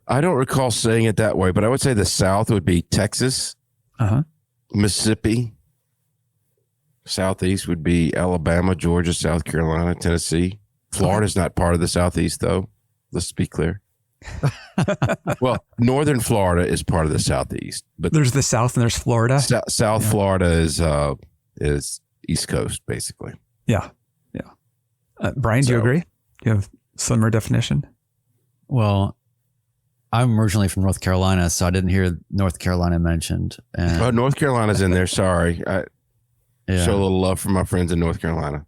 I don't recall saying it that way, but I would say the South would be Texas, Mississippi. Southeast would be Alabama, Georgia, South Carolina, Tennessee. Florida's not part of the Southeast, though. Let's be clear. Well, Northern Florida is part of the Southeast, but there's the South and there's Florida. South Florida is East Coast, basically. Yeah. Brian, do you agree? Do you have similar definition? Well, I'm originally from North Carolina, so I didn't hear North Carolina mentioned. And North Carolina's in there. Sorry. Show a little love for my friends in North Carolina.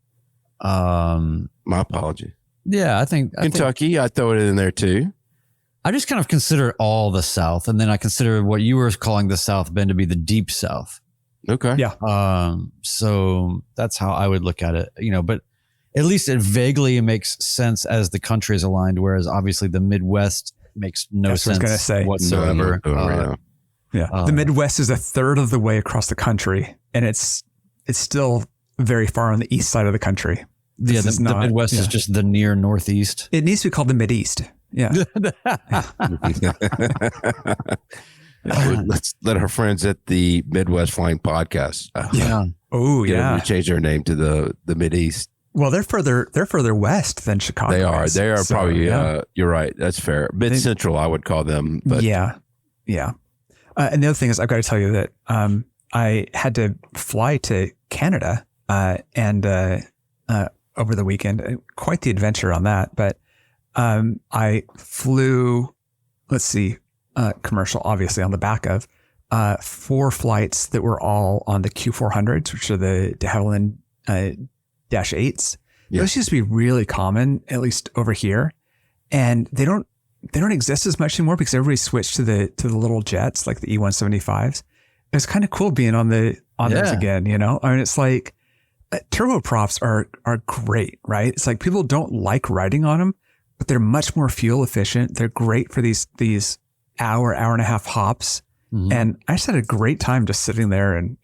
My apology. Yeah, I think Kentucky, I throw it in there too. I just kind of consider all the South, and then I consider what you were calling the South, Ben, to be the deep South. Okay. Yeah. So that's how I would look at it, but at least it vaguely makes sense as the country is aligned, whereas obviously the Midwest makes no sense whatsoever. The Midwest is a third of the way across the country, and it's still very far on the east side of the country. The Midwest is just the near Northeast. It needs to be called the Mideast. Yeah. Let's let our friends at the Midwest Flying Podcast. To change their name to the Mideast. Well, they're further west than Chicago. They are. They are probably. You're right. That's fair. Mid Central, I would call them. But yeah. And the other thing is, I've got to tell you that I had to fly to Canada and over the weekend. Quite the adventure on that. But I flew. Let's see, commercial obviously on the back of 4 flights that were all on the Q400s, which are the de Havilland Dash 8s. Yeah. Those used to be really common, at least over here, and they don't exist as much anymore because everybody switched to the little jets like the E175s. It's kind of cool being on those again. I mean, it's like turboprops are great, right? It's like people don't like riding on them, but they're much more fuel efficient. They're great for these hour and a half hops, and I just had a great time just sitting there and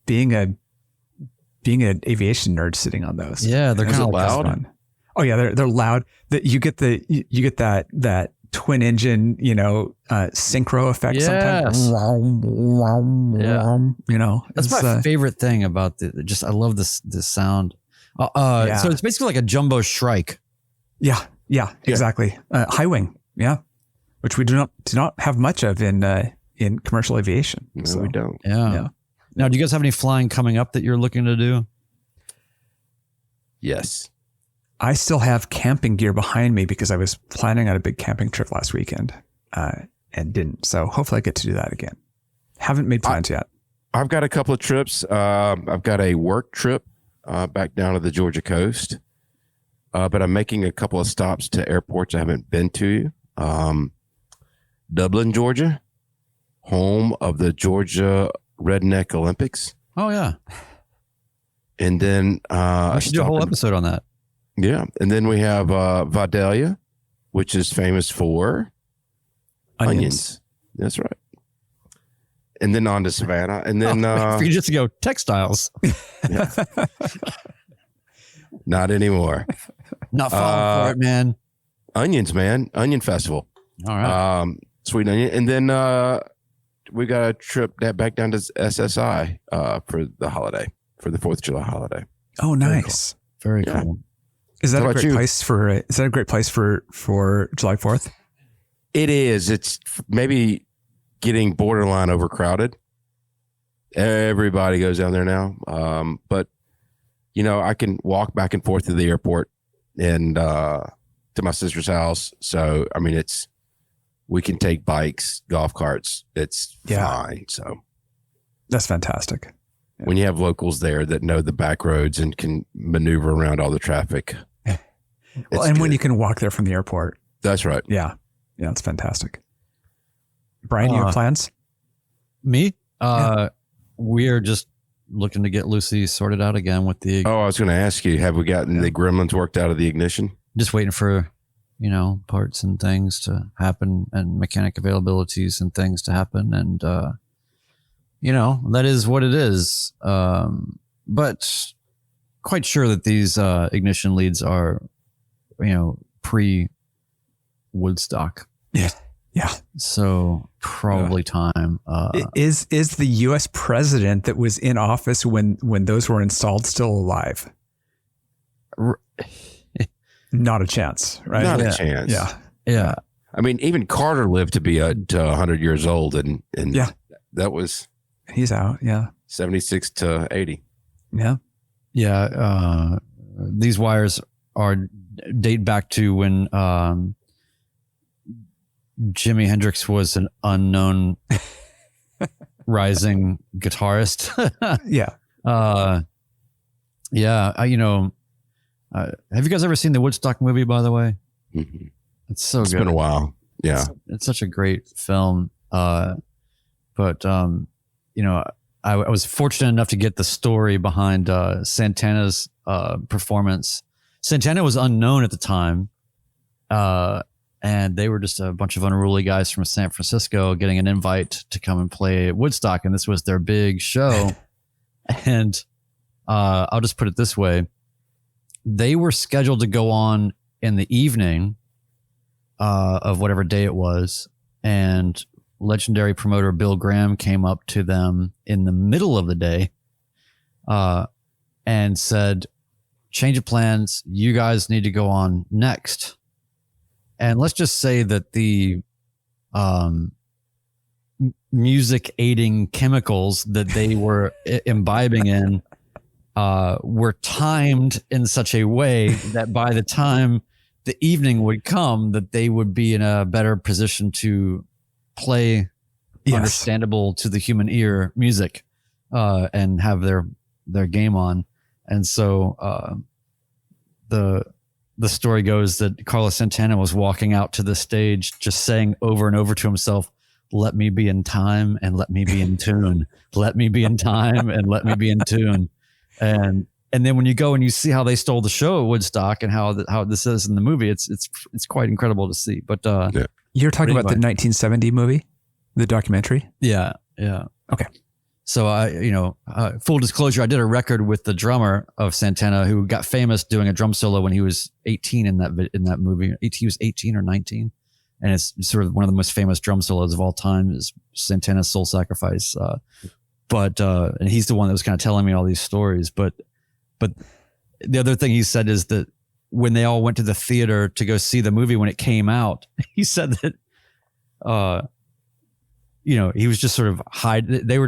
being an aviation nerd sitting on those. Yeah, they're kind of loud. Fun. Oh yeah, they're loud. That you get that twin engine, synchro effect sometimes. That's my favorite thing about I love this sound. So it's basically like a jumbo Shrike. Yeah, exactly. High wing, which we do not have much of in commercial aviation. No, we don't. Yeah. Now, do you guys have any flying coming up that you're looking to do? Yes. I still have camping gear behind me because I was planning on a big camping trip last weekend and didn't. So hopefully I get to do that again. Haven't made plans yet. I've got a couple of trips. I've got a work trip back down to the Georgia coast, but I'm making a couple of stops to airports I haven't been to. Dublin, Georgia, home of the Georgia Redneck Olympics. Oh, yeah. And then we should do a whole episode on that. Yeah. And then we have Vidalia, which is famous for onions. That's right. And then on to Savannah. And then if you just go textiles. Not anymore. Not falling for it, man. Onions, man. Onion Festival. All right. Sweet onion. And then we got a trip back down to SSI for the holiday, for the 4th of July holiday. Oh, nice. Very cool. Is that a great place for? Is that a great place for July 4th? It is. It's maybe getting borderline overcrowded. Everybody goes down there now, but I can walk back and forth to the airport and to my sister's house. So I mean, we can take bikes, golf carts. It's fine. So that's fantastic. Yeah. When you have locals there that know the back roads and can maneuver around all the traffic. Well, and good. When you can walk there from the airport. That's right. Yeah. Yeah, it's fantastic. Brian, you have plans? Me? We are just looking to get Lucy sorted out again with the. Oh, I was going to ask you, have we gotten the gremlins worked out of the ignition? Just waiting for, parts and things to happen and mechanic availabilities and things to happen. And, that is what it is. But quite sure that these ignition leads are, pre Woodstock. Yeah. Yeah. So probably time. Is the U.S. president that was in office when those were installed still alive? Not a chance, right? Not a chance. Yeah. Yeah. I mean, even Carter lived to be to 100 years old, and that was he's out. Yeah. 76 to 80. Yeah. Yeah. These wires date back to when Jimi Hendrix was an unknown rising guitarist. Yeah. Have you guys ever seen the Woodstock movie, by the way? Mm-hmm. It's so good. It's been a while. Yeah. It's such a great film. I was fortunate enough to get the story behind Santana's performance. Santana was unknown at the time. And they were just a bunch of unruly guys from San Francisco getting an invite to come and play at Woodstock. And this was their big show. And I'll just put it this way. They were scheduled to go on in the evening of whatever day it was. And legendary promoter Bill Graham came up to them in the middle of the day and said, change of plans. You guys need to go on next. And let's just say that the music aiding chemicals that they were imbibing in were timed in such a way that by the time the evening would come, that they would be in a better position to play understandable to the human ear music and have their game on. And so the story goes that Carlos Santana was walking out to the stage just saying over and over to himself, let me be in time and let me be in tune. Let me be in time and let me be in tune. And then when you go and you see how they stole the show at Woodstock and how this is in the movie, it's quite incredible to see. But you're talking about the 1970 movie, the documentary? Yeah. Okay. So full disclosure, I did a record with the drummer of Santana who got famous doing a drum solo when he was 18 in that movie. He was 18 or 19. And it's sort of one of the most famous drum solos of all time is Santana's Soul Sacrifice. And he's the one that was kind of telling me all these stories. But the other thing he said is that when they all went to the theater to go see the movie when it came out, he said that, he was just sort of they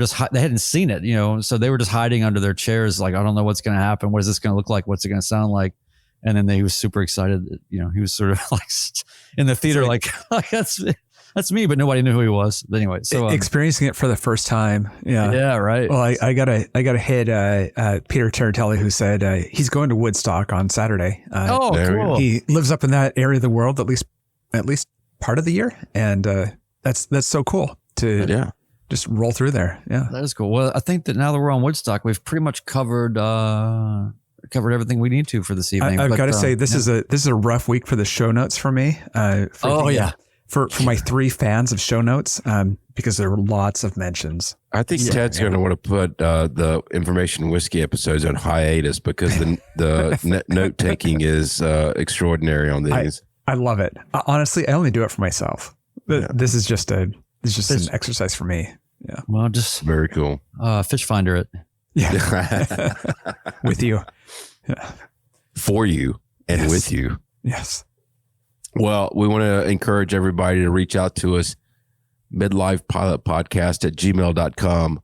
hadn't seen it, so they were just hiding under their chairs. Like, I don't know what's going to happen. What is this going to look like? What's it going to sound like? And then he was super excited that, he was sort of like in the theater, like that's me, but nobody knew who he was. But anyway, so experiencing it for the first time. Yeah. Yeah. Right. Well, I gotta hit Peter Teratelli, who said he's going to Woodstock on Saturday. Cool. He lives up in that area of the world at least part of the year, and that's so cool to just roll through there. Yeah, that is cool. Well, I think that now that we're on Woodstock, we've pretty much covered everything we need to for this evening. I've got to say this is a rough week for the show notes for me. For my 3 fans of show notes, because there were lots of mentions. I think Ted's going to want to put the Information Whiskey episodes on hiatus because the note taking is extraordinary on these. I love it. Honestly, I only do it for myself. This is just an exercise for me. Yeah. Well, just very cool. Fish finder it. Yeah. With you. Yeah. For you and with you. Yes. Well, we want to encourage everybody to reach out to us, midlifepilotpodcast@gmail.com.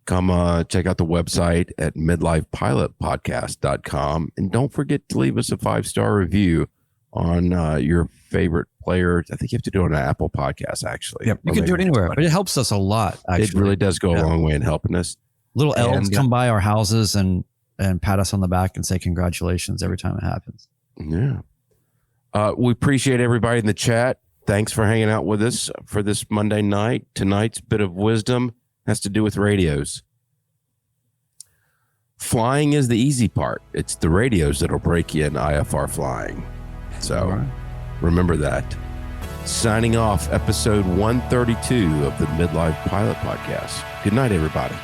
Come check out the website at midlifepilotpodcast.com. And don't forget to leave us a 5-star review on your favorite player. I think you have to do it on an Apple podcast, actually. Yep. You can do it anywhere, but it helps us a lot, actually. It really does go a long way in helping us. Little elves come by our houses and pat us on the back and say congratulations every time it happens. Yeah. We appreciate everybody in the chat. Thanks for hanging out with us for this Monday night. Tonight's bit of wisdom has to do with radios. Flying is the easy part. It's the radios that'll break you in IFR flying. So remember that. Signing off, episode 132 of the Midlife Pilot Podcast. Good night, everybody.